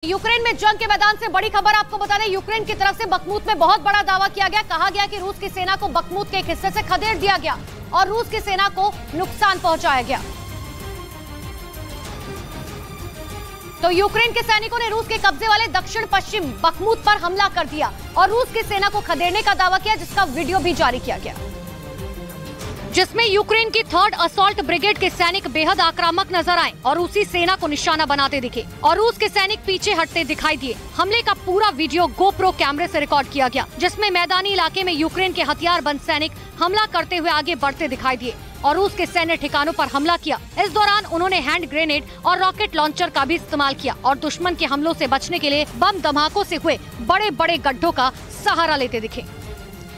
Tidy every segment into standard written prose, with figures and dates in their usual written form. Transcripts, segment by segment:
Ukraine में जंग के मैदान से बड़ी खबर आपको बता दें। यूक्रेन की तरफ से बखमुत में बहुत बड़ा दावा किया गया। कहा गया कि रूस की सेना को बखमुत के एक हिस्से से खदेड़ दिया गया और रूस की सेना को नुकसान पहुंचाया गया। तो यूक्रेन के सैनिकों ने रूस के कब्जे वाले दक्षिण पश्चिम बखमुत पर हमला कर दिया और रूस की सेना को खदेड़ने का दावा किया, जिसका वीडियो भी जारी किया गया, जिसमें यूक्रेन की 3rd असॉल्ट ब्रिगेड के सैनिक बेहद आक्रामक नजर आए और रूसी सेना को निशाना बनाते दिखे और रूस के सैनिक पीछे हटते दिखाई दिए। हमले का पूरा वीडियो गोप्रो कैमरे से रिकॉर्ड किया गया, जिसमें मैदानी इलाके में यूक्रेन के हथियारबंद सैनिक हमला करते हुए आगे बढ़ते दिखाई दिए और रूस के सैन्य ठिकानों पर हमला किया। इस दौरान उन्होंने हैंड ग्रेनेड और रॉकेट लॉन्चर का भी इस्तेमाल किया और दुश्मन के हमलों से बचने के लिए बम धमाकों से हुए बड़े बड़े गड्ढों का सहारा लेते दिखे।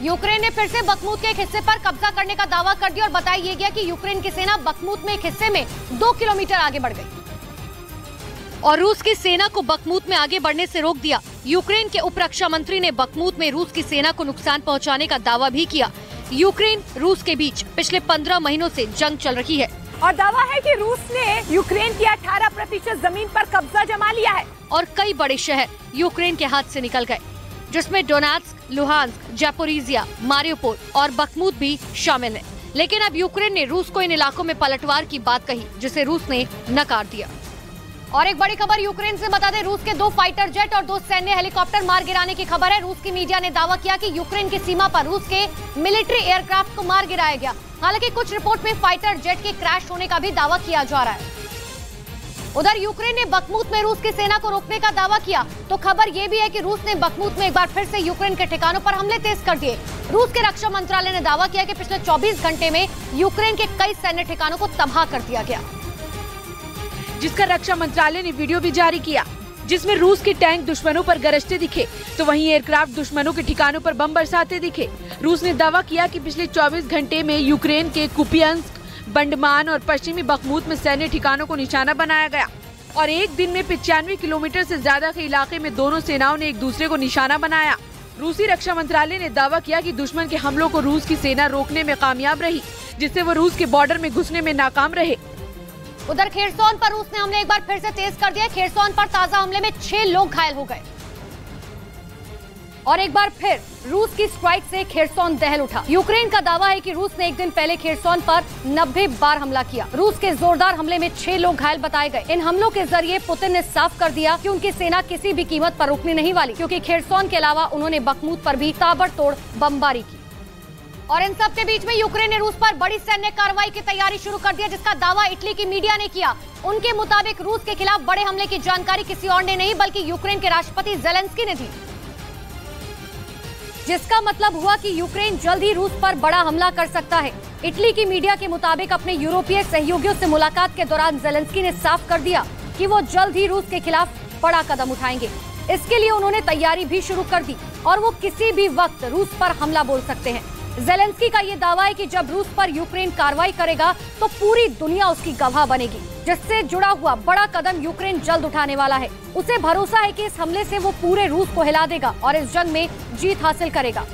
यूक्रेन ने फिर से बखमुत के एक हिस्से पर कब्जा करने का दावा कर दिया और बताया ये गया कि यूक्रेन की सेना बखमुत में एक हिस्से में 2 किलोमीटर आगे बढ़ गई और रूस की सेना को बखमुत में आगे बढ़ने से रोक दिया। यूक्रेन के उप रक्षा मंत्री ने बखमुत में रूस की सेना को नुकसान पहुंचाने का दावा भी किया। यूक्रेन रूस के बीच पिछले 15 महीनों से जंग चल रही है और दावा है कि रूस ने यूक्रेन की 18% जमीन पर कब्जा जमा लिया है और कई बड़े शहर यूक्रेन के हाथ से निकल गए, जिसमें डोनेट्स्क, लुहांस्क, जापोरिजिया, मारिउपोल और बखमुत भी शामिल है। लेकिन अब यूक्रेन ने रूस को इन इलाकों में पलटवार की बात कही, जिसे रूस ने नकार दिया। और एक बड़ी खबर यूक्रेन से बता दें, रूस के 2 फाइटर जेट और 2 सैन्य हेलीकॉप्टर मार गिराने की खबर है। रूस की मीडिया ने दावा किया कि यूक्रेन की सीमा पर रूस के मिलिट्री एयरक्राफ्ट को मार गिराया गया। हालांकि कुछ रिपोर्ट में फाइटर जेट के क्रैश होने का भी दावा किया जा रहा है। उधर यूक्रेन ने बखमुत में रूस की सेना को रोकने का दावा किया, तो खबर ये भी है कि रूस ने बखमुत में एक बार फिर से यूक्रेन के ठिकानों पर हमले तेज कर दिए। रूस के रक्षा मंत्रालय ने दावा किया कि पिछले 24 घंटे में यूक्रेन के कई सैन्य ठिकानों को तबाह कर दिया गया, जिसका रक्षा मंत्रालय ने वीडियो भी जारी किया, जिसमें रूस के टैंक दुश्मनों पर गरजते दिखे तो वहीं एयरक्राफ्ट दुश्मनों के ठिकानों पर बम बरसाते दिखे। रूस ने दावा किया कि पिछले 24 घंटे में यूक्रेन के कुपियांस्क, बंडमान और पश्चिमी बखमुत में सैन्य ठिकानों को निशाना बनाया गया और एक दिन में 95 किलोमीटर से ज्यादा के इलाके में दोनों सेनाओं ने एक दूसरे को निशाना बनाया। रूसी रक्षा मंत्रालय ने दावा किया कि दुश्मन के हमलों को रूस की सेना रोकने में कामयाब रही, जिससे वो रूस के बॉर्डर में घुसने में नाकाम रहे। उधर खेरसोन पर रूस ने हमले एक बार फिर से तेज कर दिया। खेरसोन पर ताजा हमले में 6 लोग घायल हो गए और एक बार फिर रूस की स्ट्राइक से खेरसोन दहल उठा। यूक्रेन का दावा है कि रूस ने एक दिन पहले खेरसोन पर 90 बार हमला किया। रूस के जोरदार हमले में 6 लोग घायल बताए गए। इन हमलों के जरिए पुतिन ने साफ कर दिया कि उनकी सेना किसी भी कीमत पर रुकने नहीं वाली, क्योंकि खेरसोन के अलावा उन्होंने बखमुत पर भी ताबड़तोड़ बमबारी की। और इन सब के बीच में यूक्रेन ने रूस पर बड़ी सैन्य कार्रवाई की तैयारी शुरू कर दी, जिसका दावा इटली की मीडिया ने किया। उनके मुताबिक रूस के खिलाफ बड़े हमले की जानकारी किसी और ने नहीं बल्कि यूक्रेन के राष्ट्रपति जेलेंस्की ने दी, जिसका मतलब हुआ कि यूक्रेन जल्द ही रूस पर बड़ा हमला कर सकता है। इटली की मीडिया के मुताबिक अपने यूरोपीय सहयोगियों से मुलाकात के दौरान जेलेंस्की ने साफ कर दिया कि वो जल्द ही रूस के खिलाफ बड़ा कदम उठाएंगे। इसके लिए उन्होंने तैयारी भी शुरू कर दी और वो किसी भी वक्त रूस पर हमला बोल सकते हैं। जेलेंस्की का ये दावा है कि जब रूस पर यूक्रेन कार्रवाई करेगा तो पूरी दुनिया उसकी गवाह बनेगी, जिससे जुड़ा हुआ बड़ा कदम यूक्रेन जल्द उठाने वाला है। उसे भरोसा है कि इस हमले से वो पूरे रूस को हिला देगा और इस जंग में जीत हासिल करेगा।